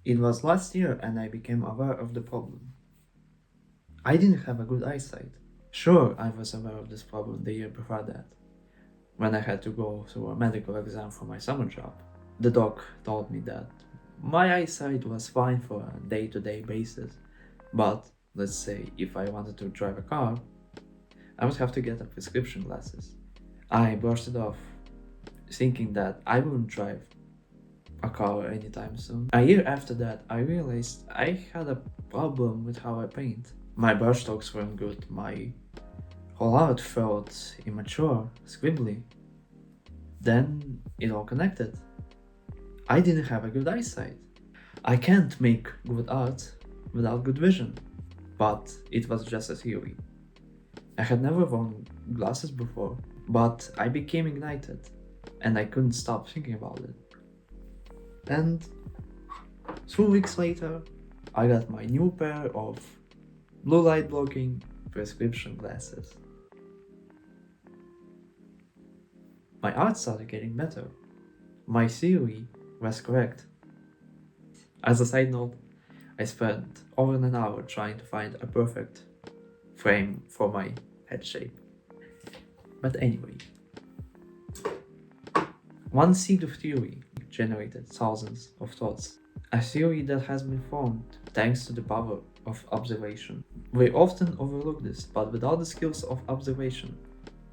It was last year and I became aware of the problem. I didn't have a good eyesight. Sure, I was aware of this problem the year before that, when I had to go through a medical exam for my summer job. The doc told me that my eyesight was fine for a day-to-day basis, but let's say if I wanted to drive a car, I would have to get a prescription glasses. I brushed it off, thinking that I wouldn't drive a car anytime soon. A year after that, I realized I had a problem with how I paint. My brushstrokes weren't good, my whole art felt immature, scribbly. Then it all connected. I didn't have a good eyesight. I can't make good art without good vision. But it was just a theory. I had never worn glasses before, but I became ignited and I couldn't stop thinking about it. And 2 weeks later, I got my new pair of blue light blocking prescription glasses. My art started getting better. My theory was correct. As a side note, I spent over an hour trying to find a perfect frame for my head shape. But anyway, one seed of theory generated thousands of thoughts. A theory that has been formed thanks to the power of observation. We often overlook this, but without the skills of observation,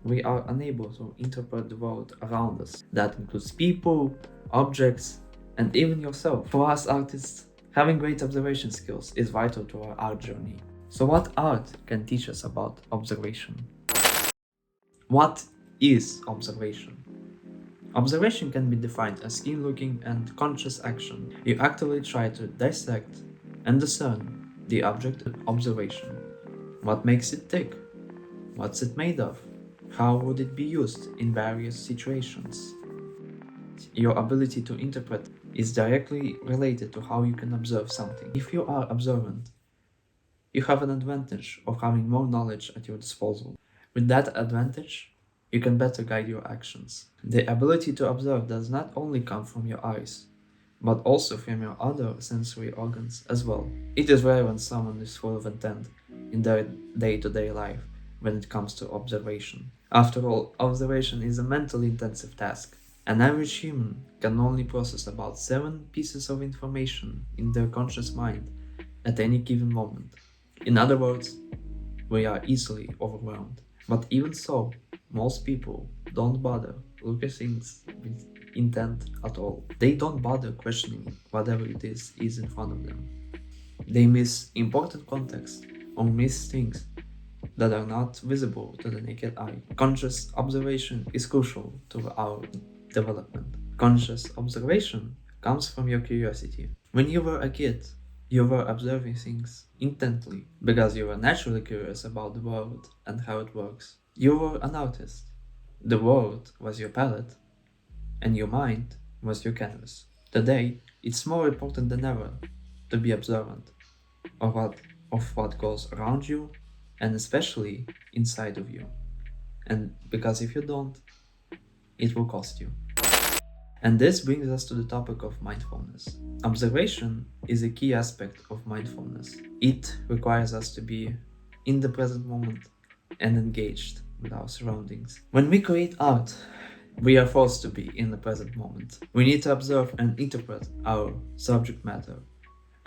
we are unable to interpret the world around us. That includes people, objects, and even yourself. For us artists, having great observation skills is vital to our art journey. So what art can teach us about observation? What is observation? Observation can be defined as keen-looking and conscious action. You actively try to dissect and discern the object of observation. What makes it tick? What's it made of? How would it be used in various situations? Your ability to interpret is directly related to how you can observe something. If you are observant, you have an advantage of having more knowledge at your disposal. With that advantage, you can better guide your actions. The ability to observe does not only come from your eyes, but also from your other sensory organs as well. It is rare when someone is full of intent in their day-to-day life when it comes to observation. After all, observation is a mentally intensive task. An average human can only process about 7 pieces of information in their conscious mind at any given moment. In other words, we are easily overwhelmed. But even so, most people don't bother look at things with intent at all. They don't bother questioning whatever it is in front of them. They miss important context or miss things that are not visible to the naked eye. Conscious observation is crucial to our development. Conscious observation comes from your curiosity. When you were a kid, you were observing things intently because you were naturally curious about the world and how it works. You were an artist. The world was your palette, and your mind was your canvas. Today, it's more important than ever to be observant of what goes around you, and especially inside of you. And because if you don't, it will cost you. And this brings us to the topic of mindfulness. Observation is a key aspect of mindfulness. It requires us to be in the present moment and engaged with our surroundings. When we create art, we are forced to be in the present moment. We need to observe and interpret our subject matter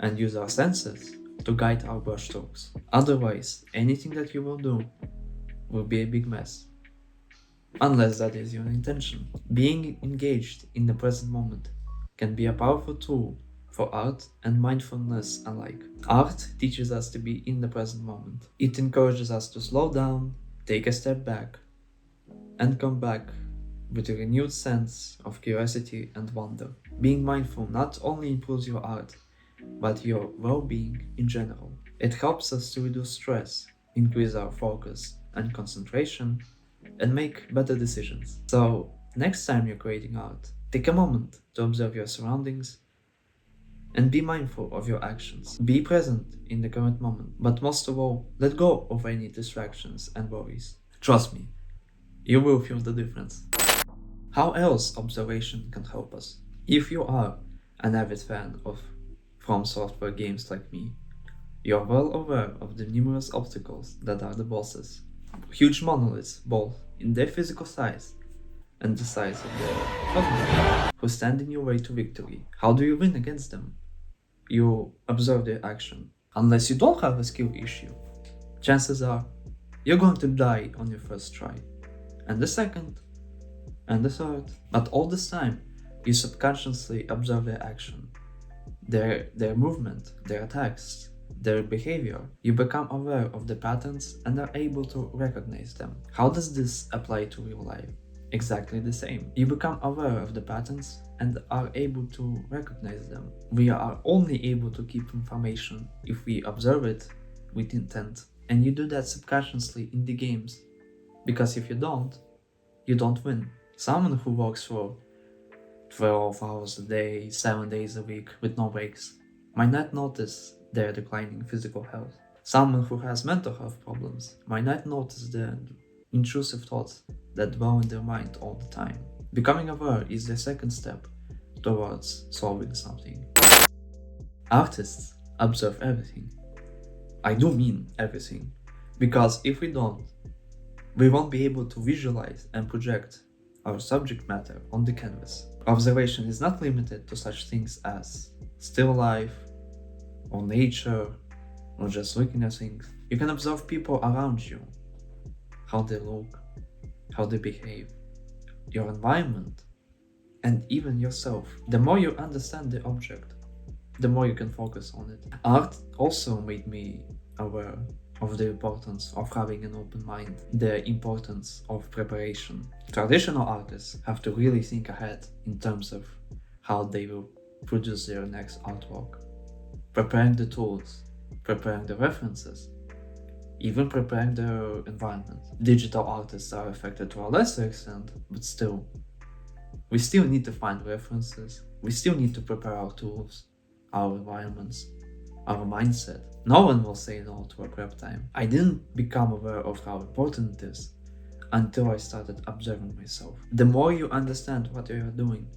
and use our senses to guide our brushstrokes. Otherwise, anything that you will do will be a big mess. Unless that is your intention. Being engaged in the present moment can be a powerful tool for art and mindfulness alike. Art teaches us to be in the present moment. It encourages us to slow down, take a step back, and come back with a renewed sense of curiosity and wonder. Being mindful not only improves your art, but your well-being in general. It helps us to reduce stress, increase our focus and concentration, and make better decisions. So, next time you're creating art, take a moment to observe your surroundings and be mindful of your actions. Be present in the current moment, but most of all, let go of any distractions and worries. Trust me, you will feel the difference. How else observation can help us? If you are an avid fan of from software games like me. You are well aware of the numerous obstacles that are the bosses. Huge monoliths, both in their physical size and the size of their cognitive, who stand in your way to victory. How do you win against them? You observe their action. Unless you don't have a skill issue, chances are you're going to die on your first try, and the second, and the third. But all this time, you subconsciously observe their action, their movement, their attacks, their behavior. You become aware of the patterns and are able to recognize them. How does this apply to real life? Exactly the same. You become aware of the patterns and are able to recognize them. We are only able to keep information if we observe it with intent. And you do that subconsciously in the games. Because if you don't win. Someone who works for 12 hours a day, 7 days a week with no breaks might not notice their declining physical health. Someone who has mental health problems might not notice the intrusive thoughts that dwell in their mind all the time. Becoming aware is the second step towards solving something. Artists observe everything. I do mean everything, because if we don't, we won't be able to visualize and project our subject matter on the canvas. Observation is not limited to such things as still life, or nature, or just looking at things. You can observe people around you, how they look, how they behave, your environment, and even yourself. The more you understand the object, the more you can focus on it. Art also made me aware of the importance of having an open mind, the importance of preparation. Traditional artists have to really think ahead in terms of how they will produce their next artwork. Preparing the tools, preparing the references, even preparing the environment. Digital artists are affected to a lesser extent, but still, we still need to find references, we still need to prepare our tools, our environments, our mindset. No one will say no to a prep time. I didn't become aware of how important it is until I started observing myself. The more you understand what you are doing,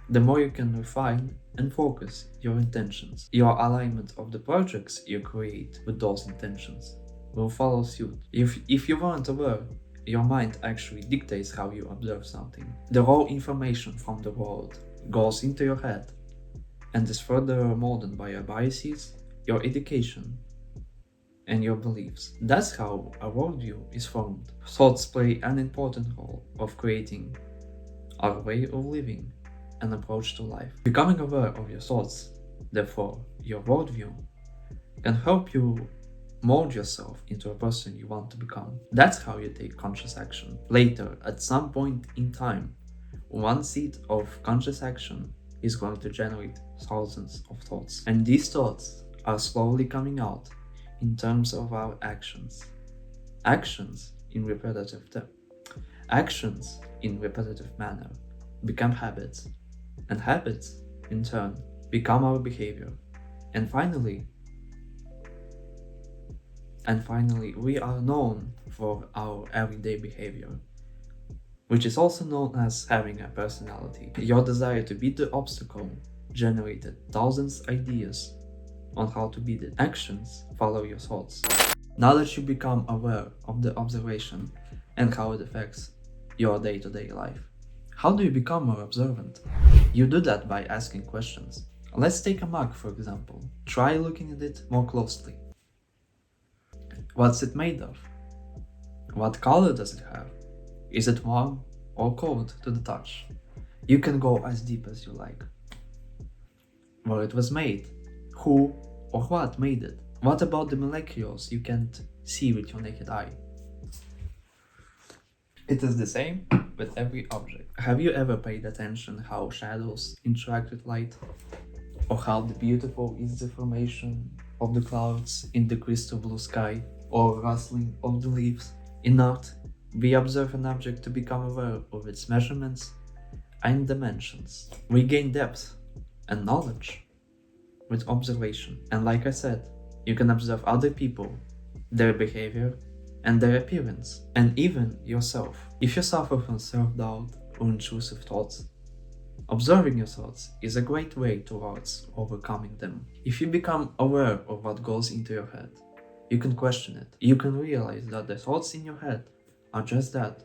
the more you can refine and focus your intentions. Your alignment of the projects you create with those intentions will follow suit. If you weren't aware, your mind actually dictates how you observe something. The raw information from the world goes into your head and is further molded by your biases, your education, and your beliefs. That's how a worldview is formed. Thoughts play an important role of creating our way of living and approach to life. Becoming aware of your thoughts, therefore your worldview, can help you mold yourself into a person you want to become. That's how you take conscious action. Later, at some point in time, one seed of conscious action is going to generate thousands of thoughts. And these thoughts are slowly coming out in terms of our actions. Actions in repetitive manner become habits, and habits in turn become our behavior. And finally, we are known for our everyday behavior, which is also known as having a personality. Your desire to beat the obstacle generated thousands of ideas on how to beat it. Actions follow your thoughts. Now that you become aware of the observation and how it affects your day-to-day life, how do you become more observant? You do that by asking questions. Let's take a mug, for example. Try looking at it more closely. What's it made of? What color does it have? Is it warm or cold to the touch? You can go as deep as you like. Where it was made? Who or what made it? What about the molecules you can't see with your naked eye? It is the same with every object. Have you ever paid attention how shadows interact with light? Or how beautiful is the formation of the clouds in the crystal blue sky, or rustling of the leaves? In art, we observe an object to become aware of its measurements and dimensions. We gain depth and knowledge with observation. And like I said, you can observe other people, their behavior, and their appearance, and even yourself. If you suffer from self-doubt or intrusive thoughts, Observing your thoughts is a great way towards overcoming them. If you become aware of what goes into your head, you can question it. You can realize that the thoughts in your head are just that,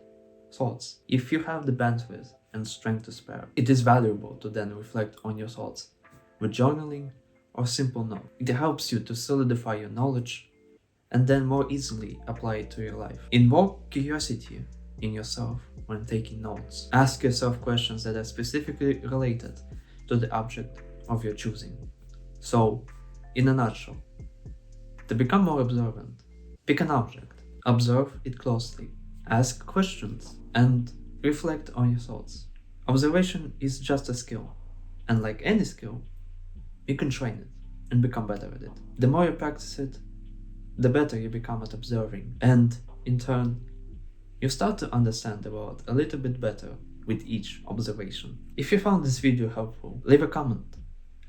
thoughts. If you have the bandwidth and strength to spare, it is valuable to then reflect on your thoughts with journaling or simple note. It helps you to solidify your knowledge and then more easily apply it to your life. Invoke curiosity in yourself when taking notes. Ask yourself questions that are specifically related to the object of your choosing. So, in a nutshell, to become more observant, pick an object, observe it closely, ask questions, and reflect on your thoughts. Observation is just a skill, and like any skill, you can train it and become better at it. The more you practice it, the better you become at observing, and in turn, you start to understand the world a little bit better with each observation. If you found this video helpful, leave a comment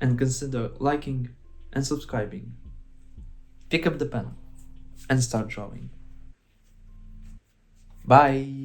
and consider liking and subscribing. Pick up the pen and start drawing. Bye!